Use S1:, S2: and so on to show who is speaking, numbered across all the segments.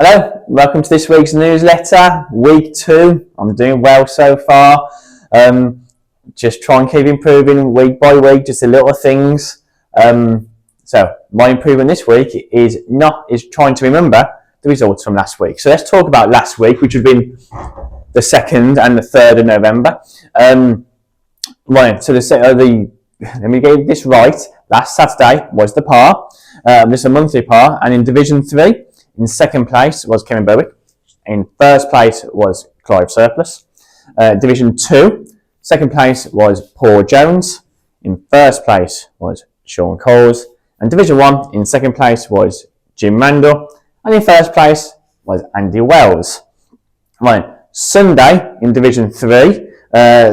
S1: Hello, welcome to this week's newsletter, week 2. I'm doing well so far. Just try and keep improving week by week, just the little things. So my improvement this week is trying to remember the results from last week. So let's talk about last week, which would have been the 2nd and the 3rd of November. Right, so let me get this right. Last Saturday was the par. This is a monthly par, and in Division 3, in second place was Kevin Berwick. In first place was Clive Surplus. Division 2, second place was Paul Jones. In first place was Sean Coles. And Division 1, in second place was Jim Randall. And in first place was Andy Wells. Right, Sunday in Division 3,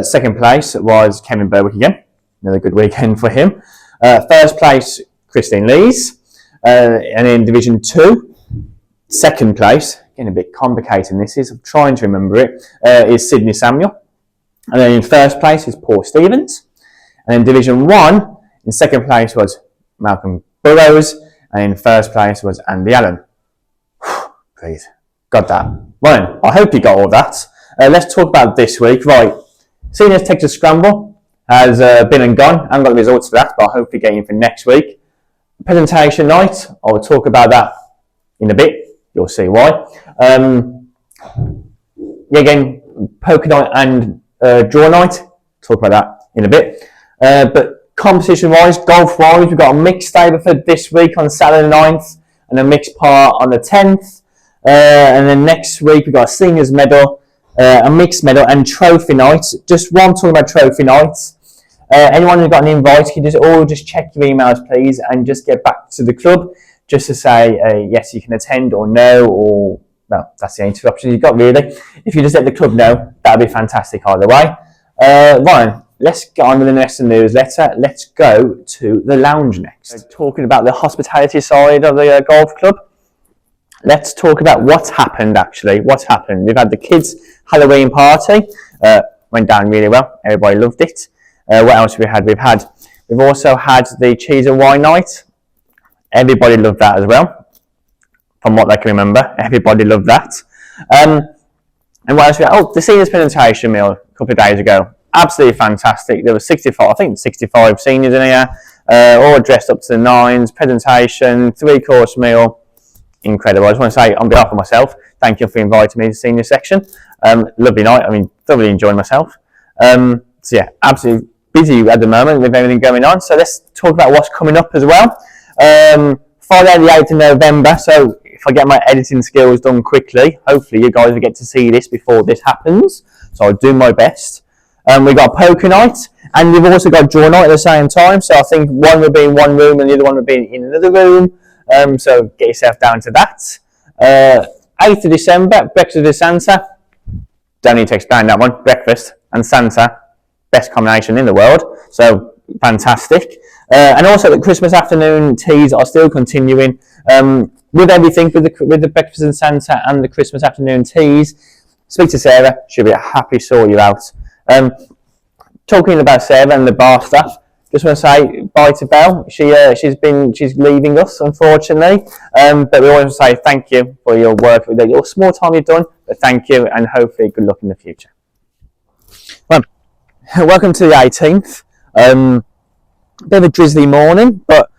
S1: second place was Kevin Berwick again. Another good weekend for him. First place, Christine Lees. And in Division 2, second place, getting a bit complicated in this, I'm trying to remember it, is Sydney Samuel. And then in first place is Paul Stevens. And in Division 1, in second place was Malcolm Burrows. And in first place was Andy Allen. Please, got that. Right, I hope you got all that. Let's talk about this week. Right, Seniors Texas Scramble has been and gone. I haven't got the results for that, but I hope you get in for next week. Presentation night, I'll talk about that in a bit. You'll see why. Again, poker night and draw night. Talk about that in a bit. But competition-wise, golf-wise, we've got a mixed stable for this week on Saturday the 9th and a mixed par on the 10th. And then next week, we've got a seniors medal, a mixed medal and trophy nights. Just one talking about trophy nights. Anyone who's got an invite, you just check your emails, please, and just get back to the club just to say yes, you can attend, or no, or well, that's the only two options you've got really. If you just let the club know, that'd be fantastic either way. Ryan, let's get on with the next newsletter. Let's go to the lounge next. So talking about the hospitality side of the golf club, let's talk about what's happened actually. What's happened? We've had the kids' Halloween party. Went down really well. Everybody loved it. What else have we had? We've also had the cheese and wine night. Everybody loved that as well. From what they can remember, everybody loved that. And what else? The seniors presentation meal a couple of days ago. Absolutely fantastic. There were 65 seniors in here, all dressed up to the nines. Presentation, 3-course meal. Incredible. I just want to say on behalf of myself, thank you for inviting me to the senior section. Lovely night. Thoroughly enjoyed myself. So yeah, absolutely busy at the moment with everything going on. So let's talk about what's coming up as well. Friday the 8th of November. So if I get my editing skills done quickly, hopefully you guys will get to see this before this happens. So I'll do my best. We've got poker night, and we've also got draw night at the same time. So I think one will be in one room and the other one will be in another room. So get yourself down to that. 8th of December, breakfast with Santa. Don't need to explain that one. Breakfast and Santa, best combination in the world. So fantastic. And also the Christmas afternoon teas are still continuing. With everything, with the breakfast and Santa and the Christmas afternoon teas, speak to Sarah. She'll be happy to sort you out. Talking about Sarah and the bar staff, just want to say bye to Belle. She's leaving us, unfortunately. But we want to say thank you for your work, your small time you've done. But thank you, and hopefully good luck in the future. Well, welcome to the 18th. Bit of a drizzly morning, but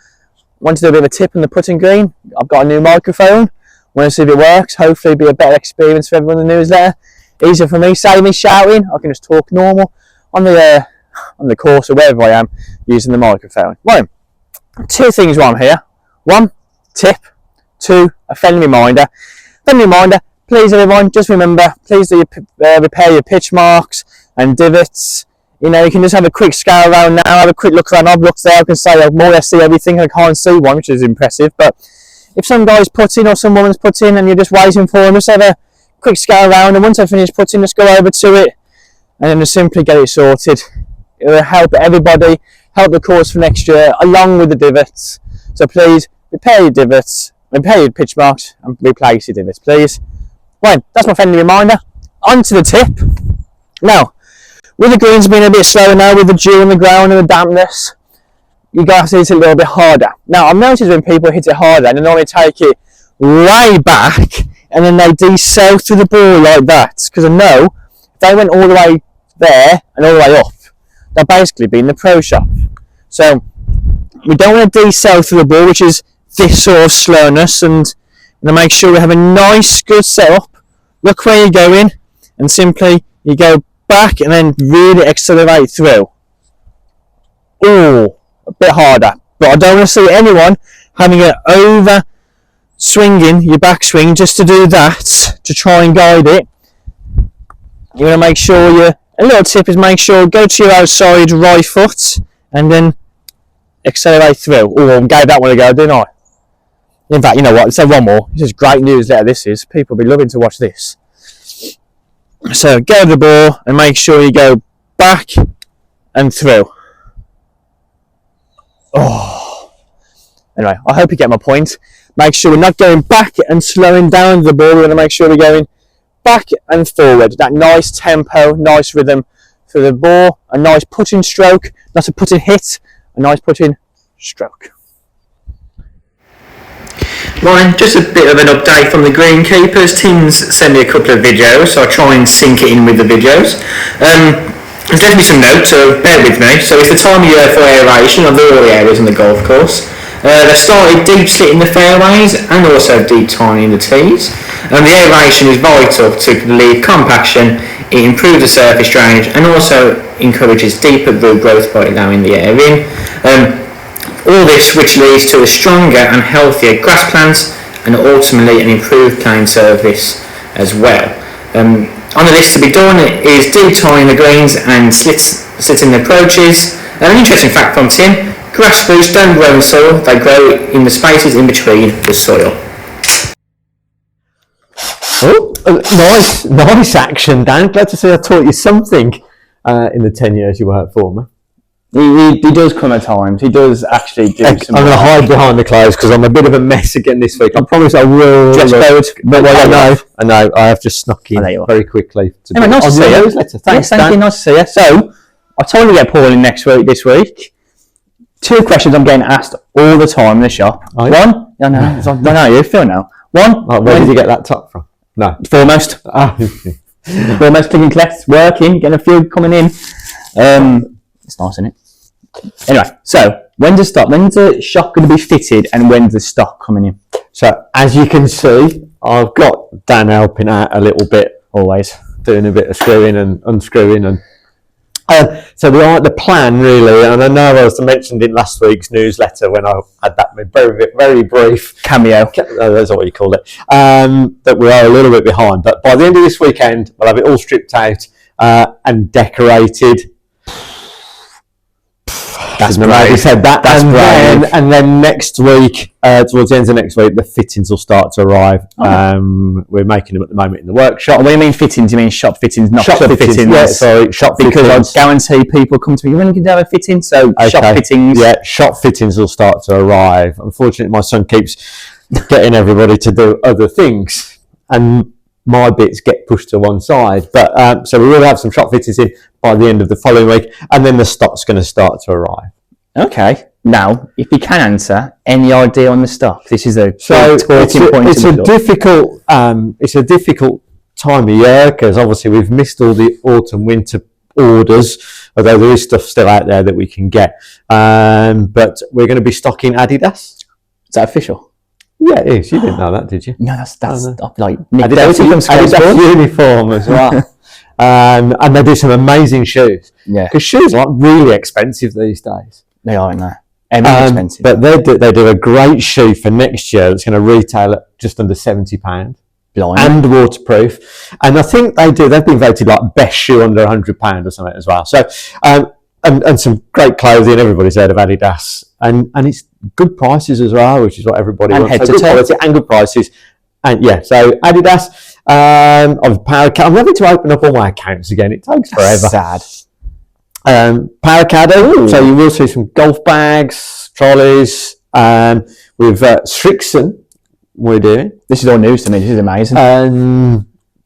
S1: want to do a bit of a tip on the putting green. I've got a new microphone. Want to see if it works. Hopefully, it'll be a better experience for everyone in the newsletter. Easier for me, save me shouting. I can just talk normal on the course or wherever I am using the microphone. Right, 2 things while I'm here. 1, tip. 2, a friendly reminder. Please everyone, just remember, please do repair your pitch marks and divots. You can just have a quick scale around now, have a quick look around. I've looked there, I can say I more or less see everything. I can't see one, which is impressive. But if some guy's putting or some woman's putting and you're just waiting for them, just have a quick scale around. And once I finish putting, just go over to it and then just simply get it sorted. It will help everybody, help the course for next year, along with the divots. So please, repair your divots, repair your pitch marks, and replace your divots, please. Right, that's my friendly reminder. On to the tip. Now, with the greens being a bit slower now, with the dew on the ground and the dampness, you guys hit it a little bit harder. Now, I've noticed when people hit it harder, they normally take it way back and then they decel through the ball like that. Because I know if they went all the way there and all the way up, they'll basically be in the pro shop. So we don't want to decel through the ball, which is this sort of slowness, and make sure we have a nice, good setup. Look where you're going, and simply you go back and then really accelerate through. Oh, a bit harder. But I don't want to see anyone having an over swinging your backswing just to do that, to try and guide it. You want to make sure a little tip is make sure go to your outside right foot and then accelerate through. Oh, I gave that one a go, didn't I? In fact, you know what, let's have one more. This is great newsletter, this is. People will be loving to watch this. So go to the ball and make sure you go back and through. Oh. Anyway, I hope you get my point. Make sure we're not going back and slowing down the ball. We're going to make sure we're going back and forward. That nice tempo, nice rhythm for the ball. A nice putting stroke, not a putting hit, a nice putting stroke. Ryan, just a bit of an update from the Greenkeepers. Tim's sent me a couple of videos, so I'll try and sync it in with the videos. There's left me some notes, so bear with me. So it's the time of year for aeration of all the areas on the golf course. They started deep slitting the fairways and also deep tining the tees. And the aeration is vital to relieve compaction. It improves the surface drainage and also encourages deeper root growth by allowing the air in. All this which leads to a stronger and healthier grass plants and ultimately an improved playing surface as well. On the list to be done is deep tining the greens and slitting the approaches. An interesting fact from Tim, grass roots don't grow in soil, they grow in the spaces in between the soil.
S2: Oh, nice action, Dan. Glad to see I taught you something in the 10 years you worked for me.
S1: He does come at times. He does actually do some.
S2: I'm going to hide behind the clothes because I'm a bit of a mess again this week. I promise I will. But I know. I have just snuck in very quickly.
S1: Anyway, nice to see you. Thank you. Nice to see you. So, I told you to get Paul in this week. 2 questions I'm getting asked all the time in the shop. Oh, yeah? One, I know you feel now. One,
S2: where did you get that top from? No,
S1: foremost. Foremost, click and collect, working, getting a few coming in. It's nice, isn't it? Anyway, so when's the shop going to be fitted and when's the stock coming in?
S2: So as you can see, I've got Dan helping out a little bit, always doing a bit of screwing and unscrewing, and so the plan really, and I know I was mentioned in last week's newsletter when I had that very brief cameo, that's what you call it, that we are a little bit behind, but by the end of this weekend we'll have it all stripped out and decorated.
S1: That's brave.
S2: We said that.
S1: That's brave.
S2: And then next week, towards the end of next week, the fittings will start to arrive. We're making them at the moment in the workshop.
S1: When you mean fittings, you mean shop fittings, not
S2: shop fittings. Yeah, sorry, shop
S1: fittings. Because I guarantee people come to me, when you can have a fitting, so shop fittings.
S2: Yeah, shop fittings will start to arrive. Unfortunately, my son keeps getting everybody to do other things, and my bits get pushed to one side. But so we will have some shop fittings in by the end of the following week, and then the stock's going to start to arrive.
S1: Okay. Now, if you can answer, any idea on the stock? This is a
S2: it's a difficult time of year because obviously we've missed all the autumn winter orders, although there is stuff still out there that we can get. But we're going to be stocking Adidas.
S1: Is that official?
S2: Yeah, it is. You didn't know that, did you?
S1: No, that's like
S2: Adidas uniform as well. And they do some amazing shoes.
S1: Yeah,
S2: because shoes are really expensive these days.
S1: They are, aren't they? Expensive.
S2: But they do a great shoe for next year that's going to retail at just under £70 and waterproof. And I think they've been voted like best shoe under £100 or something as well. So and some great clothing. Everybody's heard of Adidas, and it's good prices as well, which is what everybody wants.
S1: Head to toe.
S2: Quality and good prices. And yeah, so Adidas. I'm having to open up all my accounts again. It takes forever.
S1: Sad.
S2: Paracado. So you will see some golf bags, trolleys. With Strixon, we're doing.
S1: This is all news to me. This is amazing.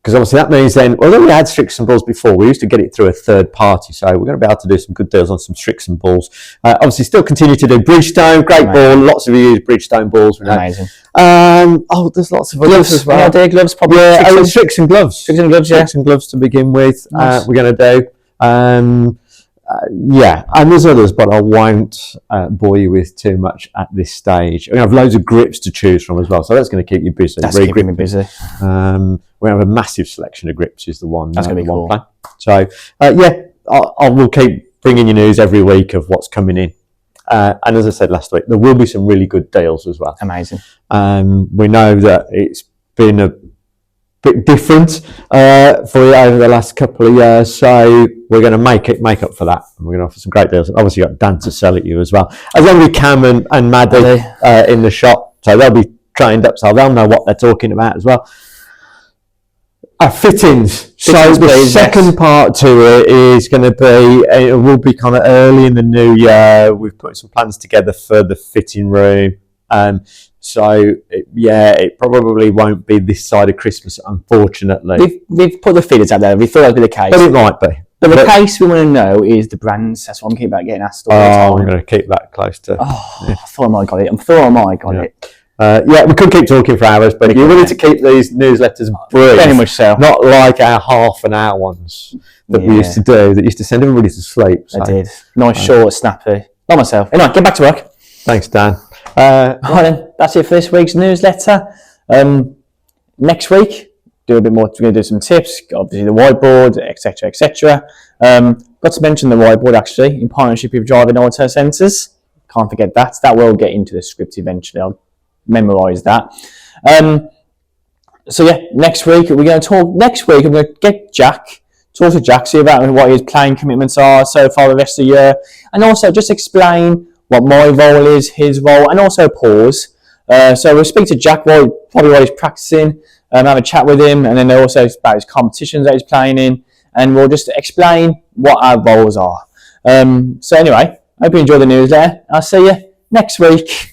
S2: Because obviously that means then, although we had Strixon balls before, we used to get it through a third party. So we're going to be able to do some good deals on some Strixon balls. Obviously, still continue to do Bridgestone, great ball. Lots of you use Bridgestone balls.
S1: Amazing.
S2: There's lots of
S1: gloves as well.
S2: Yeah,
S1: idea gloves, probably.
S2: Yeah, Strixon gloves.
S1: Strixon gloves, yeah.
S2: Strixon gloves to begin with.
S1: Nice.
S2: We're going to do. Yeah, and there's others, but I won't bore you with too much at this stage. We have loads of grips to choose from as well, so that's going to keep you busy.
S1: That's keeping me busy.
S2: We have a massive selection of grips is the one.
S1: That's going to be cool.
S2: Plan. So, I will keep bringing you news every week of what's coming in. And as I said last week, there will be some really good deals as well.
S1: Amazing.
S2: We know that it's been a bit different for you over the last couple of years, so we're going to make up for that, and we're going to offer some great deals. Obviously, you've got Dan to sell at you as well, as long as Cam and Maddie in the shop, so they'll be trained up, so they'll know what they're talking about as well. Fittings. So the second part to it is going to be, it will be kind of early in the new year. We've put some plans together for the fitting room. So it probably won't be this side of Christmas, unfortunately.
S1: We've put the figures out there. We thought that'd be the case.
S2: But it might be.
S1: But the case we want to know is the brands. That's what I'm keep getting asked all the time.
S2: I'm going to keep that close to.
S1: I thought I might got it. it.
S2: We could keep talking for hours, but if you're willing to keep these newsletters brief,
S1: very much so.
S2: Not like our half an hour ones that we used to do, that used to send everybody to sleep. So.
S1: I did. Nice, short, snappy. Not myself. Anyway, get back to work.
S2: Thanks, Dan.
S1: Right then, that's it for this week's newsletter. Next week, do a bit more. We're going to do some tips, obviously the whiteboard, etc., etc. Got to mention the whiteboard actually in partnership with Driving Auto Centres. Can't forget that. That will get into the script eventually. I'll memorise that. Next week we're going to talk. Next week I'm going to get talk to Jack, see about what his playing commitments are so far the rest of the year, and also just explain what my role is, his role, and also Paul's. So we'll speak to Jack probably while he's practicing, have a chat with him, and then also about his competitions that he's playing in, and we'll just explain what our roles are. So anyway, hope you enjoy the newsletter. I'll see you next week.